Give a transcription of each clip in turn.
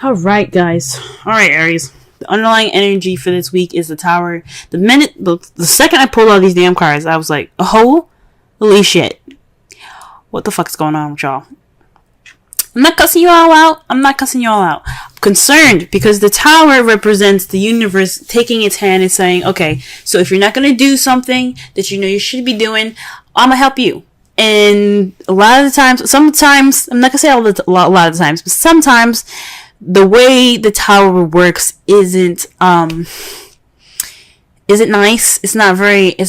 All right, guys. All right, Aries. The underlying energy for this week is the Tower. The second I pulled all these damn cards, I was like, oh, holy shit. What the fuck's going on with y'all? I'm not cussing you all out. I'm concerned because the Tower represents the universe taking its hand and saying, okay, so if you're not going to do something that you know you should be doing, I'm going to help you. And a lot of the times, sometimes, I'm not going to say a lot of the times, but sometimes the way the Tower works isn't nice. It's not very, I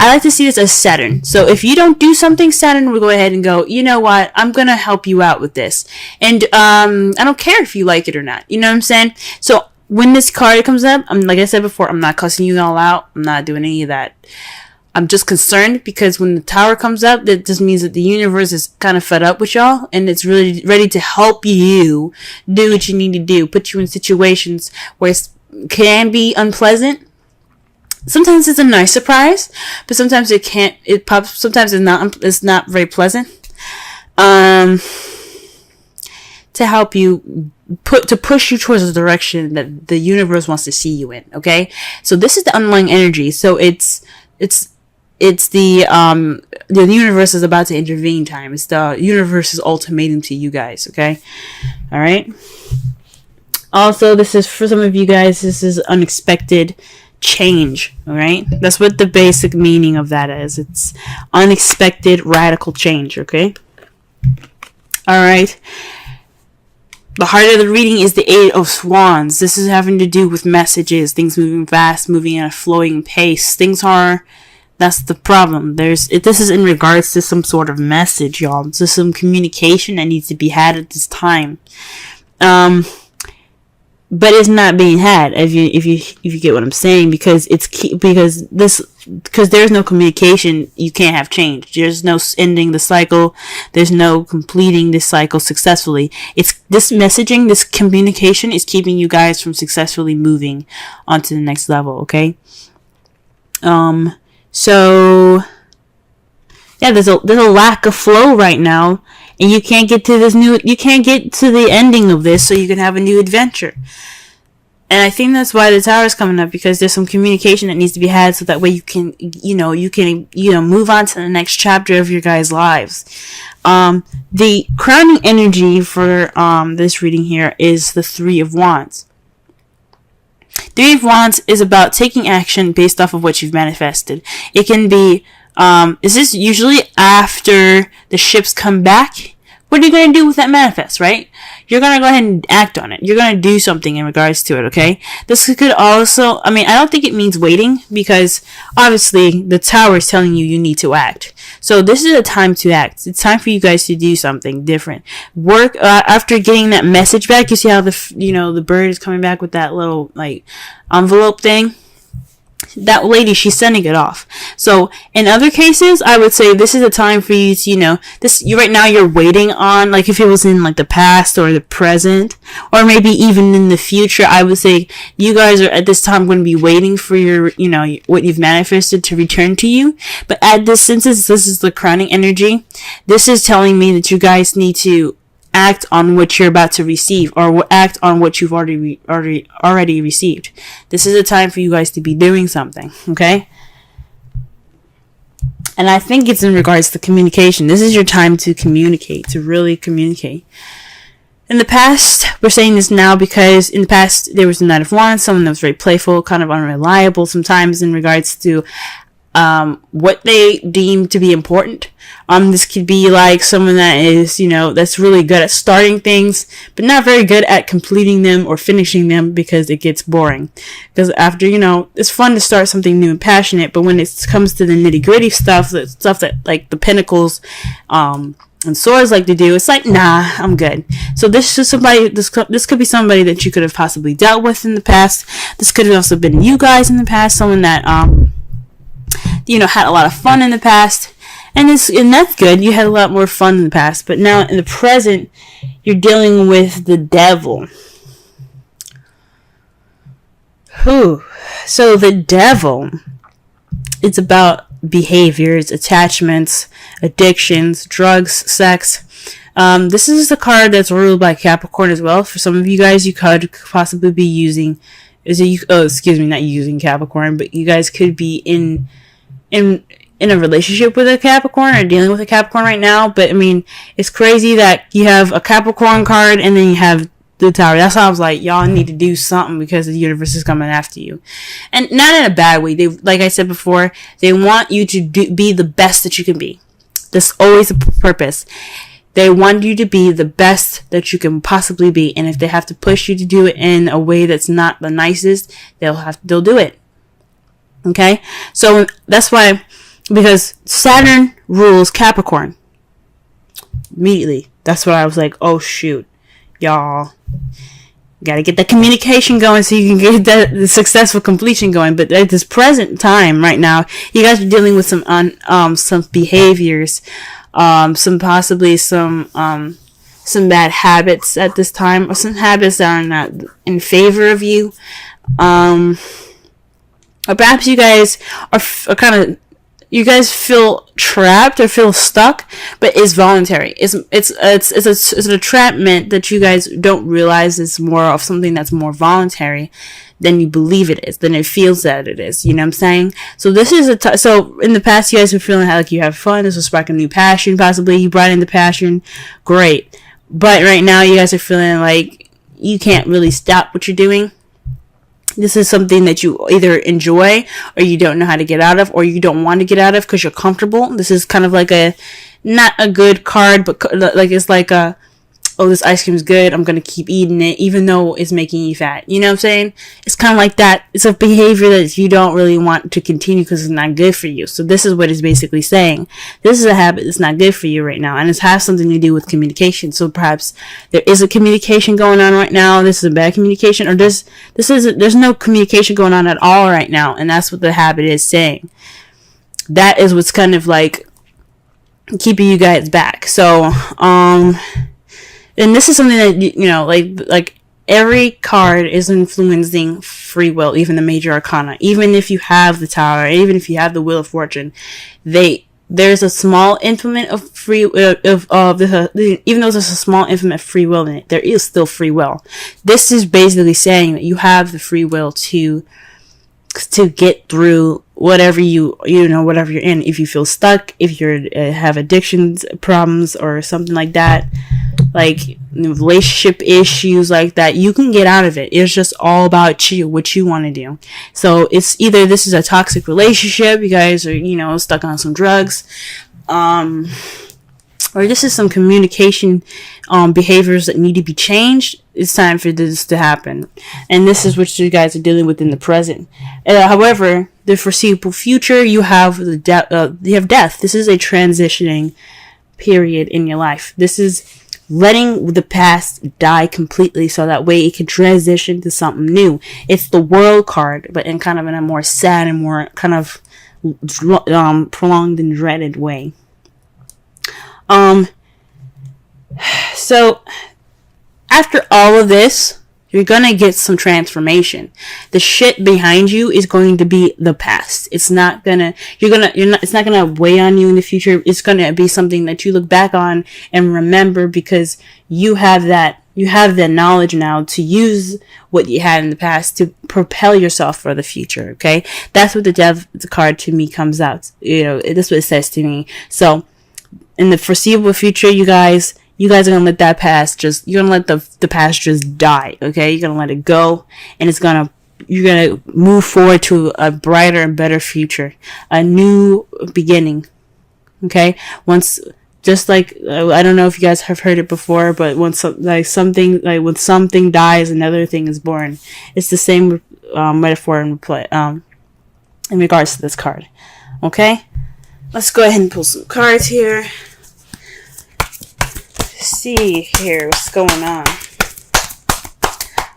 like to see this as Saturn. So if you don't do something, Saturn will go ahead and go, you know what, I'm going to help you out with this. And, I don't care if you like it or not. You know what I'm saying? So when this card comes up, like I said before, I'm not cussing you all out. I'm not doing any of that. I'm just concerned because when the Tower comes up, that just means that the universe is kind of fed up with y'all and it's really ready to help you do what you need to do, put you in situations where it can be unpleasant. Sometimes it's a nice surprise, but sometimes sometimes it's not very pleasant. To help you push you towards the direction that the universe wants to see you in, okay? So this is the underlying energy. So it's the universe is about to intervene time. It's the universe's ultimatum to you guys, okay? All right. Also, this is for some of you guys, this is unexpected change, all right? That's what the basic meaning of that is. It's unexpected radical change, okay? All right. The heart of the reading is the Eight of Wands. This is having to do with messages, things moving fast, moving at a flowing pace. That's the problem. This is in regards to some sort of message, y'all. There's some communication that needs to be had at this time. But it's not being had, if you get what I'm saying, because there's no communication, you can't have change. There's no ending the cycle. There's no completing this cycle successfully. It's this messaging, this communication is keeping you guys from successfully moving on to the next level, okay? So yeah, there's a lack of flow right now, and you can't get to the ending of this so you can have a new adventure. And I think that's why the Tower is coming up, because there's some communication that needs to be had so that way you can move on to the next chapter of your guys' lives. The crowning energy for this reading here is the Three of Wands. Three of Wands is about taking action based off of what you've manifested. It can be, is this usually after the ships come back? What are you going to do with that manifest, right? You're going to go ahead and act on it. You're going to do something in regards to it, okay? This could also, I don't think it means waiting, because obviously the Tower is telling you need to act. So this is a time to act. It's time for you guys to do something different. Work, after getting that message back, you see how the bird is coming back with that little, envelope thing? That lady, she's sending it off. So in other cases, I would say this is a time for you to, right now you're waiting on, if it was in the past or the present, or maybe even in the future, I would say you guys are at this time going to be waiting for your, what you've manifested to return to you. But since this is the crowning energy, this is telling me that you guys need to act on what you're about to receive, or act on what you've already received. This is a time for you guys to be doing something, okay? And I think it's in regards to communication. This is your time to communicate, to really communicate. In the past, we're saying this now because in the past there was the Knight of Wands, someone that was very playful, kind of unreliable sometimes in regards to what they deem to be important. This could be someone that is, that's really good at starting things, but not very good at completing them or finishing them, because it gets boring. Because after, it's fun to start something new and passionate, but when it comes to the nitty gritty stuff that the Pentacles, and Swords like to do, it's nah, I'm good. So this is somebody, this could be somebody that you could have possibly dealt with in the past. This could have also been you guys in the past, someone that, had a lot of fun in the past. And that's good. You had a lot more fun in the past. But now in the present, you're dealing with the Devil. So the Devil, it's about behaviors, attachments, addictions, drugs, sex, This is a card that's ruled by Capricorn as well. For some of you guys, you could possibly be using, not using Capricorn, but you guys could be in a relationship with a Capricorn or dealing with a Capricorn right now. But I mean, it's crazy that you have a Capricorn card and then you have the Tower. That's why I was like, y'all need to do something because the universe is coming after you, and not in a bad way. They, like I said before, they want you to be the best that you can be. That's always the purpose. They want you to be the best that you can possibly be, and if they have to push you to do it in a way that's not the nicest, they'll do it. Okay, so that's why, because Saturn rules Capricorn. Immediately, that's what I was like, oh shoot, y'all gotta get the communication going so you can get the successful completion going. But at this present time right now, you guys are dealing with some behaviors, some bad habits at this time, or some habits that are not in favor of you, or perhaps you guys are kind of, you guys feel trapped or feel stuck, but it's voluntary. It's an entrapment that you guys don't realize is more of something that's more voluntary than you believe it is, than it feels that it is. You know what I'm saying? So this is so in the past, you guys were feeling like you have fun. This will spark a new passion. Possibly you brought in the passion. Great. But right now you guys are feeling like you can't really stop what you're doing. This is something that you either enjoy or you don't know how to get out of, or you don't want to get out of because you're comfortable. This is kind of like not a good card, but like it's like oh, this ice cream is good, I'm going to keep eating it even though it's making you fat. You know what I'm saying? It's kind of like that. It's a behavior that you don't really want to continue because it's not good for you. So this is what it's basically saying. This is a habit that's not good for you right now, and it has something to do with communication. So perhaps there is a communication going on right now. This is a bad communication, or there's no communication going on at all right now, and that's what the habit is saying. That is what's kind of like keeping you guys back. So, and this is something that, you know, like every card is influencing free will, even the major arcana. Even if you have the Tower, even if you have the Wheel of Fortune, there's a small increment of free even though there's a small increment of free will in it, there is still free will. This is basically saying that you have the free will to get through whatever whatever you're in. If you feel stuck, if you have addictions problems or something like that, like relationship issues like that, you can get out of it. It's just all about you, what you want to do. So it's either this is a toxic relationship, you guys are stuck on some drugs, or this is some communication behaviors that need to be changed. It's time for this to happen, and this is what you guys are dealing with in the present. However, the foreseeable future, you have death. This is a transitioning period in your life. This is letting the past die completely so that way it can transition to something new. It's the World card, but in kind of in a more sad and more kind of prolonged and dreaded way. So after all of this, you're gonna get some transformation. The shit behind you is going to be the past. It's not gonna weigh on you in the future. It's gonna be something that you look back on and remember, because you have that knowledge now to use what you had in the past to propel yourself for the future. Okay, that's what the Death card to me comes out. That's what it says to me. So in the foreseeable future, you guys are gonna let that past you're gonna let the past just die. Okay, you're gonna let it go, and you're gonna move forward to a brighter and better future, a new beginning. Okay, just like I don't know if you guys have heard it before, but when something dies, another thing is born. It's the same metaphor in regards to this card. Okay, let's go ahead and pull some cards here. See here what's going on.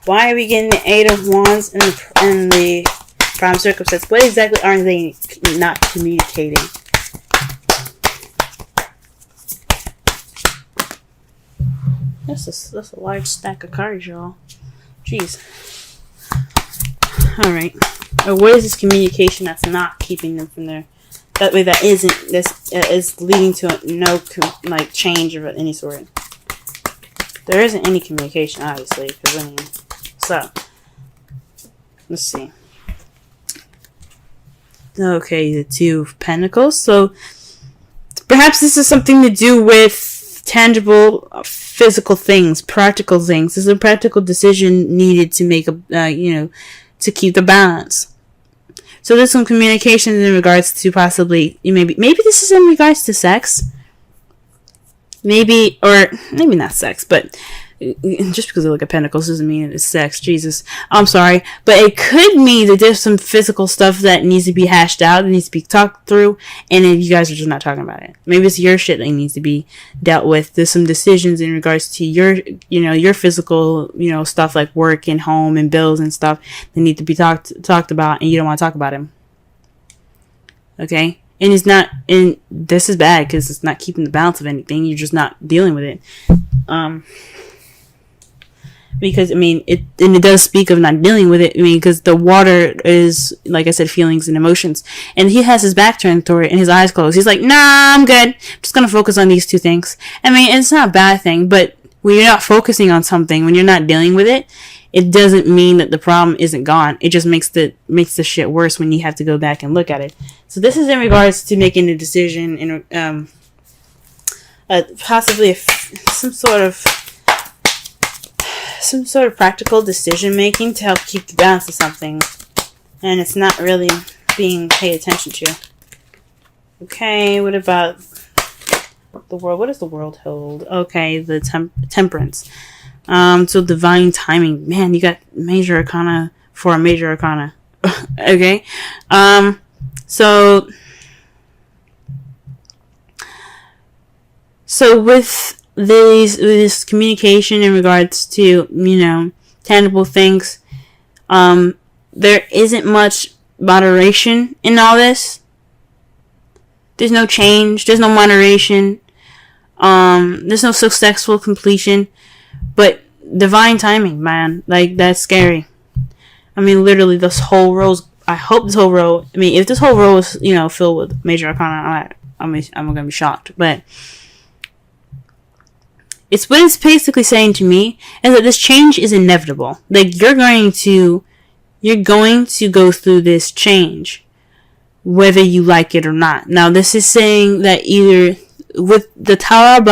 Why are we getting the Eight of Wands in the prime circumstance? What exactly are they not communicating? That's a large stack of cards, y'all. Jeez. All right. Or what is this communication that's not keeping them from there? That way, that is leading to no change of any sort. There isn't any communication, obviously, because I mean, so let's see. Okay, the Two of Pentacles. So perhaps this is something to do with tangible, physical things, practical things. There's a practical decision needed to make to keep the balance. So there's some communication in regards to possibly maybe this is in regards to sex. Maybe not sex, but just because I look at pentacles doesn't mean it's sex. Jesus, I'm sorry, but it could mean that there's some physical stuff that needs to be hashed out, that needs to be talked through, and then you guys are just not talking about it. Maybe it's your shit that needs to be dealt with. There's some decisions in regards to your physical, stuff like work and home and bills and stuff that need to be talked about, and you don't want to talk about them. Okay. And this is bad because it's not keeping the balance of anything. You're just not dealing with it. Because, it does speak of not dealing with it. Because the water is, like I said, feelings and emotions. And he has his back turned toward it and his eyes closed. He's like, nah, I'm good. I'm just going to focus on these two things. It's not a bad thing, but when you're not focusing on something, when you're not dealing with it, it doesn't mean that the problem isn't gone. It just makes the shit worse when you have to go back and look at it. So this is in regards to making a decision in possibly some sort of practical decision making to help keep the balance of something, and it's not really being paid attention to. Okay, what about the world? What does the world hold? Okay, the temperance. So divine timing. Man, you got major arcana for a major arcana. Okay. So with this communication in regards to, tangible things, there isn't much moderation in all this. There's no change. There's no moderation. There's no successful completion. But divine timing, man, like that's scary. Literally, this whole row. I hope this whole row. If this whole row is filled with major arcana, I'm gonna be shocked. But it's what it's basically saying to me is that this change is inevitable. Like you're going to go through this change, whether you like it or not. Now, this is saying that either with the tower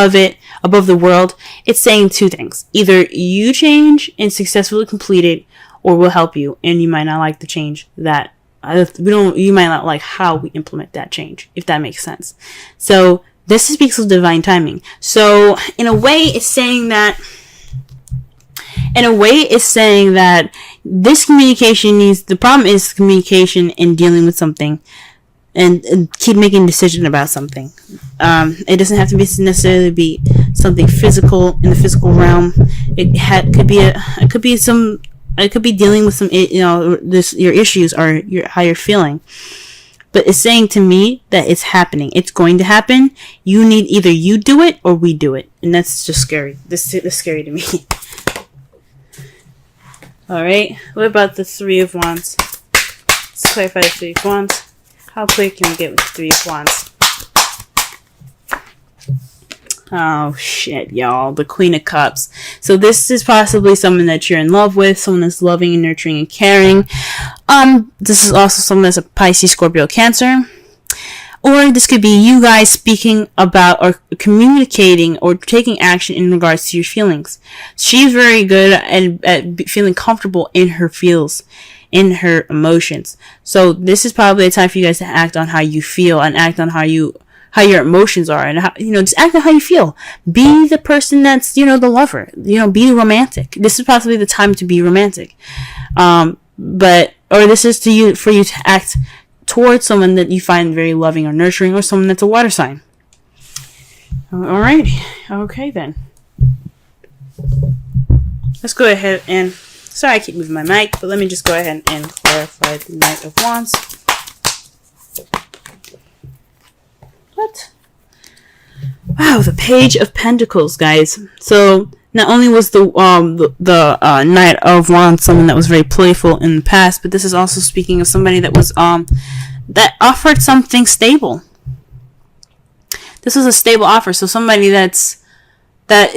above the world, it's saying two things. Either you change and successfully complete it, or we'll help you, and you might not like the change that you might not like how we implement that change, if that makes sense. So this speaks of divine timing. So in a way, it's saying that this communication the problem is communication and dealing with something. And keep making a decision about something. It doesn't have to necessarily be something physical in the physical realm. It could be dealing with some your issues or how you're feeling. But it's saying to me that it's happening. It's going to happen. Either you do it or we do it, and that's just scary. This is scary to me. All right. What about the Three of Wands? Let's clarify the Three of Wands. How quick can we get with the Three of Wands? Oh, shit, y'all. The Queen of Cups. So this is possibly someone that you're in love with, someone that's loving and nurturing and caring. This is also someone that's a Pisces, Scorpio, Cancer. Or this could be you guys speaking about or communicating or taking action in regards to your feelings. She's very good at feeling comfortable in her feels, in her emotions. So this is probably a time for you guys to act on how you feel and act on how your emotions are, and how, just act on how you feel. Be the person that's, the lover, be romantic. This is possibly the time to be romantic. Or this is for you to act towards someone that you find very loving or nurturing, or someone that's a water sign. Alrighty. Okay then. Let's go ahead and, sorry I keep moving my mic, but let me just go ahead and clarify the Knight of Wands. What? Wow, the Page of Pentacles, guys. So not only was the Knight of Wands someone that was very playful in the past, but this is also speaking of somebody that was that offered something stable. This was a stable offer, so somebody that's that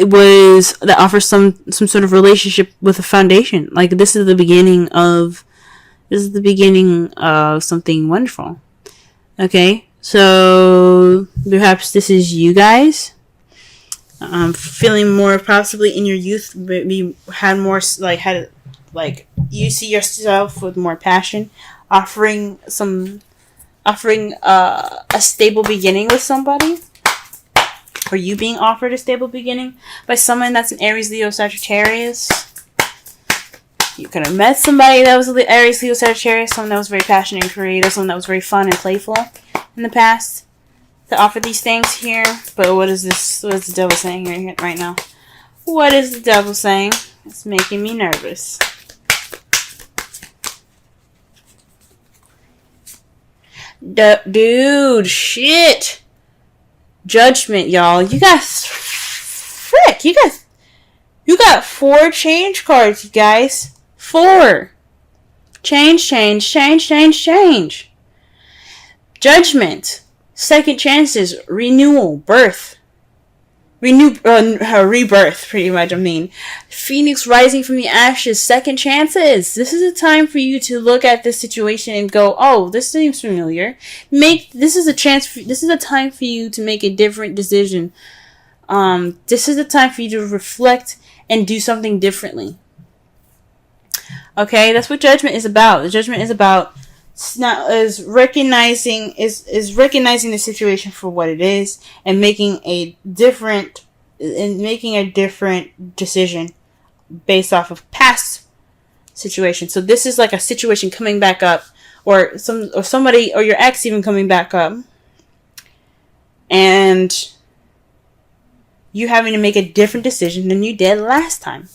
offers some sort of relationship with a foundation. Like this is the beginning of something wonderful. Okay, so perhaps this is you guys. Feeling more possibly in your youth, maybe you see yourself with more passion, offering a stable beginning with somebody, or you being offered a stable beginning by someone that's an Aries, Leo, Sagittarius. You could have met somebody that was Aries, Leo, Sagittarius, someone that was very passionate and creative, someone that was very fun and playful in the past, to offer these things here. But what is this? What is the devil saying right now? What is the devil saying? It's making me nervous. Dude, shit. Judgment, y'all. You got 4 change cards, you guys. 4. Change. Judgment. Second chances. Renewal. Birth. Rebirth, pretty much, Phoenix rising from the ashes. Second chances. This is a time for you to look at this situation and go, oh, this seems familiar. This is a time for you to make a different decision. This is a time for you to reflect and do something differently. Okay, that's what judgment is about. The judgment is about recognizing the situation for what it is and making a different decision based off of past situations. So this is like a situation coming back up, or somebody or your ex even coming back up, and you having to make a different decision than you did last time.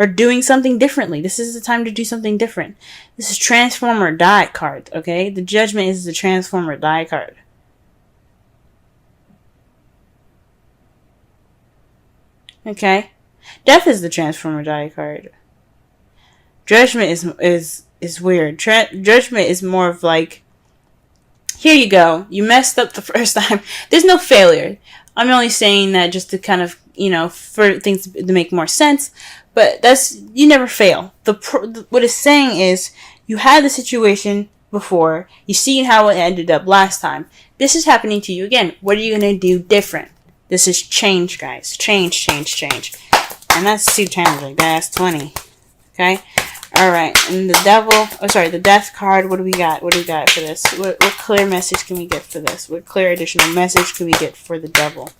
Or doing something differently. This is the time to do something different. This is transform or die card, okay? The judgment is the transform or die card. Okay? Death is the transform or die card. Judgment is weird. Judgment is more of like, here you go. You messed up the first time. There's no failure. I'm only saying that just to kind of, for things to make more sense. But you never fail. What it's saying is, you had the situation before, you seen how it ended up last time. This is happening to you again. What are you going to do different? This is change, guys. Change. And that's 2 times like that. That's 20. Okay? Alright. And the death card, what do we got? What do we got for this? What clear message can we get for this? What clear additional message can we get for the devil?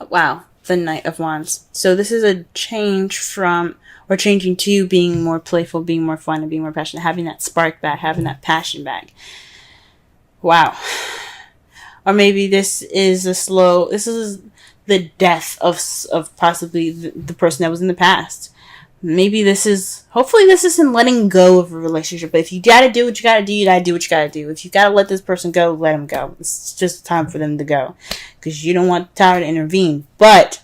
Wow, the Knight of Wands. So this is a change changing to being more playful, being more fun, and being more passionate, having that spark back, having that passion back. Wow. Or maybe this is the death of possibly the person that was in the past. Hopefully this isn't letting go of a relationship. But if you gotta do what you gotta do, you gotta do what you gotta do. If you gotta let this person go, let them go. It's just time for them to go. Because you don't want the tower to intervene. But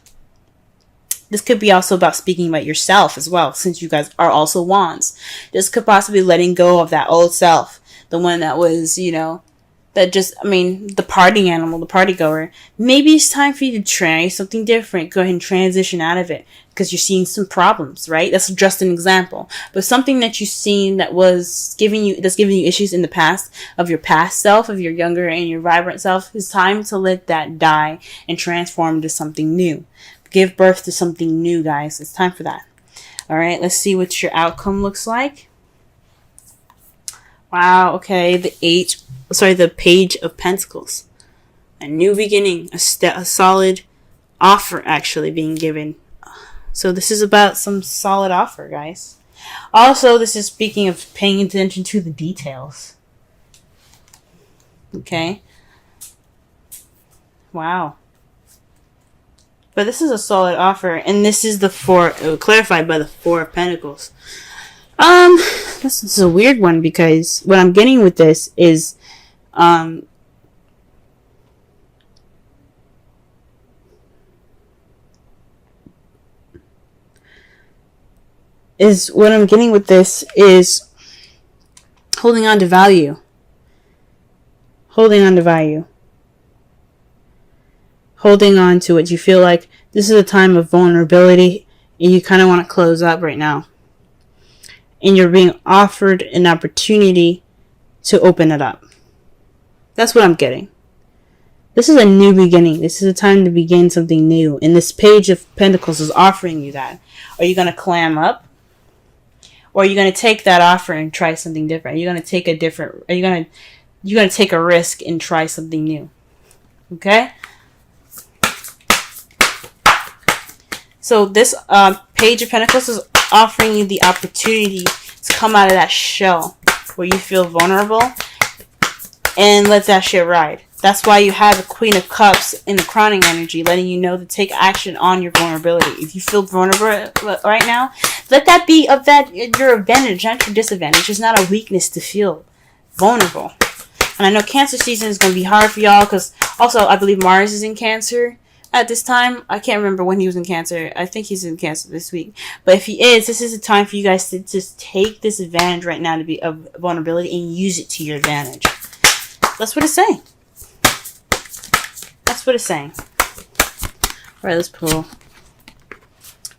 this could be also about speaking about yourself as well, since you guys are also wands. This could possibly letting go of that old self. The one that was, the party animal, the party goer. Maybe it's time for you to try something different. Go ahead and transition out of it. Because you're seeing some problems, right? That's just an example. But something that you've seen that's giving you issues in the past, of your past self, of your younger and your vibrant self, it's time to let that die and transform into something new. Give birth to something new, guys. It's time for that. Alright, let's see what your outcome looks like. Wow, okay. The Page of Pentacles. A new beginning. A solid offer actually being given. So this is about some solid offer, guys. Also, this is speaking of paying attention to the details. Okay. Wow. But this is a solid offer. And this is clarified by the 4 of Pentacles. This is a weird one, because what I'm getting with this is, holding on to value. holding on to it. You feel like this is a time of vulnerability and you kind of want to close up right now. And you're being offered an opportunity to open it up. That's what I'm getting. This is a new beginning. This is a time to begin something new. And this Page of Pentacles is offering you that. Are you going to clam up? Or are you going to take that offer and try something different? Are you going to take you're going to take a risk and try something new? Okay? So this Page of Pentacles is offering you the opportunity to come out of that shell where you feel vulnerable and let that shit ride. That's why you have the Queen of Cups in the crowning energy, letting you know to take action on your vulnerability. If you feel vulnerable right now, let that be your advantage, not your disadvantage. It's not a weakness to feel vulnerable. And I know Cancer season is going to be hard for y'all because also I believe Mars is in Cancer at this time. I can't remember when he was in Cancer. I think he's in Cancer this week. But if he is, this is a time for you guys to just take this advantage right now to be of vulnerability and use it to your advantage. That's what it's saying. That's what it's saying. Alright, let's pull.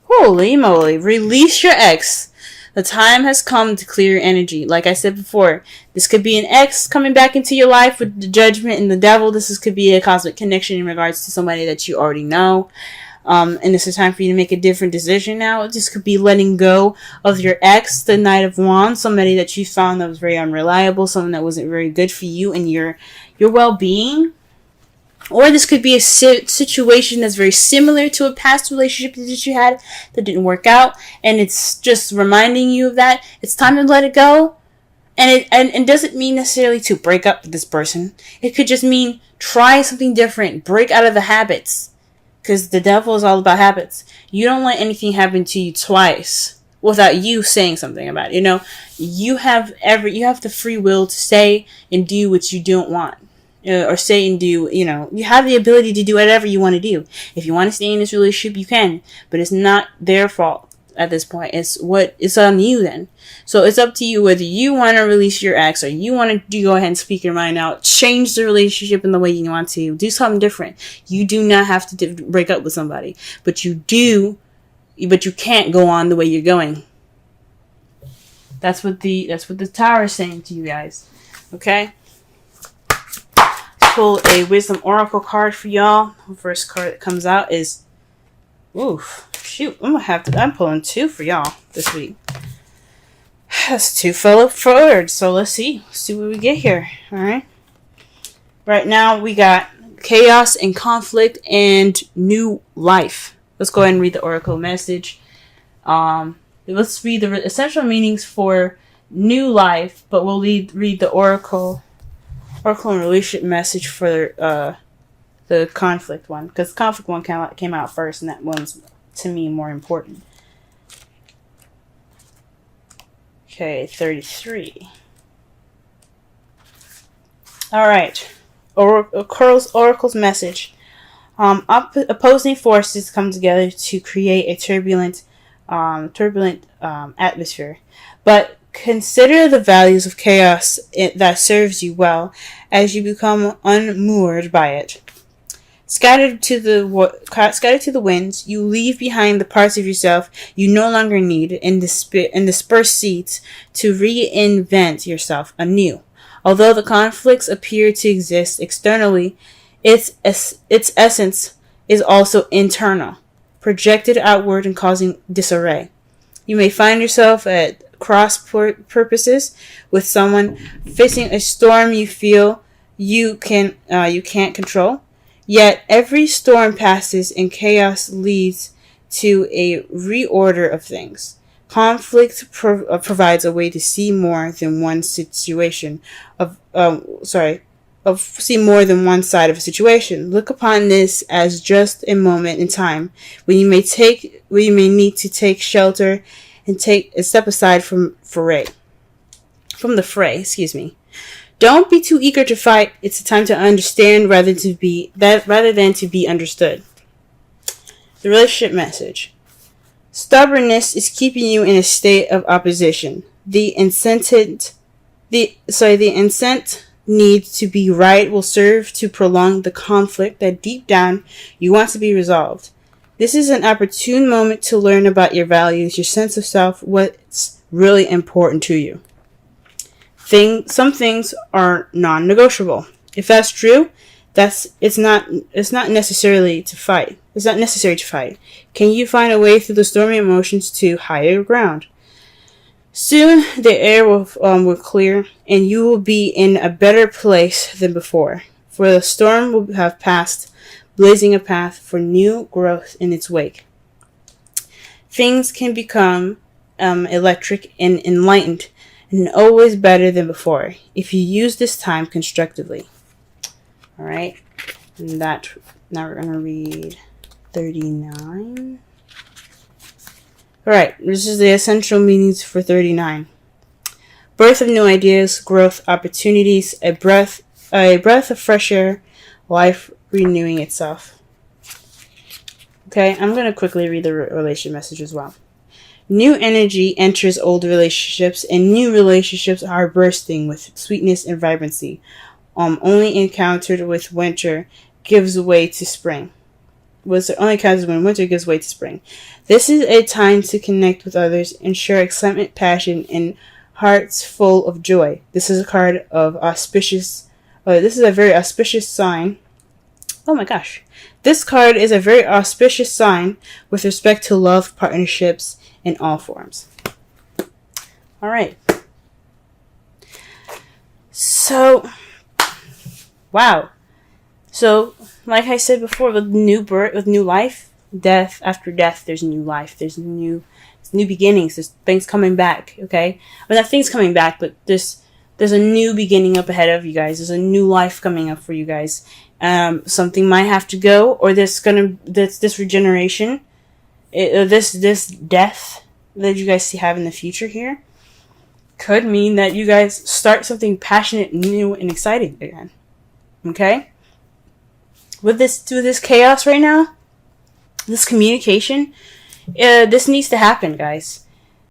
Holy moly. Release your ex. The time has come to clear your energy. Like I said before, this could be an ex coming back into your life with the Judgment and the Devil. Could be a cosmic connection in regards to somebody that you already know. And this is time for you to make a different decision now. This could be letting go of your ex, the Knight of Wands, somebody that you found that was very unreliable, someone that wasn't very good for you and your well-being. Or this could be a situation that's very similar to a past relationship that you had that didn't work out. And it's just reminding you of that. It's time to let it go. And it doesn't mean necessarily to break up with this person. It could just mean try something different. Break out of the habits. Because the devil is all about habits. You don't let anything happen to you twice without you saying something about it. You know, you have the free will to say and do what you don't want. Or say and do, you have the ability to do whatever you want to do. If you want to stay in this relationship, you can. But it's not their fault at this point. It's on you then. So it's up to you whether you want to release your ex or you want to go ahead and speak your mind out. Change the relationship in the way you want to. Do something different. You do not have to break up with somebody. But you can't go on the way you're going. That's what the Tower is saying to you guys. Okay? Pull a Wisdom Oracle card for y'all. The first card that comes out is, I'm pulling 2 for y'all this week. That's 2 fell forward. So let's see what we get here. All right. Right now we got chaos and conflict and new life. Let's go ahead and read the Oracle message. Let's read the essential meanings for new life, but we'll read the Oracle and relationship message for the conflict one, because the conflict one came out first, and that one's to me more important. Okay, 33. All right, Oracle's message. Opposing forces come together to create a turbulent atmosphere, but consider the values of chaos that serves you well as you become unmoored by it. Scattered to the winds, you leave behind the parts of yourself you no longer need and disperse seeds to reinvent yourself anew. Although the conflicts appear to exist externally, its essence is also internal, projected outward and causing disarray. You may find yourself at cross purposes with someone facing a storm you feel you can't control. Yet every storm passes and chaos leads to a reorder of things. Conflict provides a way to see more than one situation see more than one side of a situation. Look upon this as just a moment in time when you may need to take shelter and take a step aside from the fray. Excuse me. Don't be too eager to fight. It's a time to understand rather than to be understood. The relationship message. Stubbornness is keeping you in a state of opposition. The incensed need to be right will serve to prolong the conflict that deep down you want to be resolved. This is an opportune moment to learn about your values, your sense of self, what's really important to you. Some things are non-negotiable. If that's true, it's not necessarily to fight. It's not necessary to fight. Can you find a way through the stormy emotions to higher ground? Soon the air will clear, and you will be in a better place than before. For the storm will have passed, blazing a path for new growth in its wake. Things can become electric and enlightened, and always better than before, if you use this time constructively. All right, and now we're going to read 39. All right, this is the essential meanings for 39. Birth of new ideas, growth, opportunities, a breath of fresh air, life renewing itself. Okay, I'm going to quickly read the relation message as well. New energy enters old relationships, and new relationships are bursting with sweetness and vibrancy. Only encountered with winter gives way to spring. Only encounters when winter gives way to spring. This is a time to connect with others and share excitement, passion, and hearts full of joy. This is a card of auspicious. This is a very auspicious sign. Oh my gosh. This card is a very auspicious sign with respect to love, partnerships, in all forms. All right. So, wow. So, like I said before, with new birth, with new life, death after death, there's new life. There's new beginnings. There's things coming back. Okay, well, not things coming back, but there's a new beginning up ahead of you guys. There's a new life coming up for you guys. Something might have to go, or this regeneration, this death that you guys have in the future here, could mean that you guys start something passionate, new, and exciting again. Okay. With this chaos right now, this communication, this needs to happen, guys.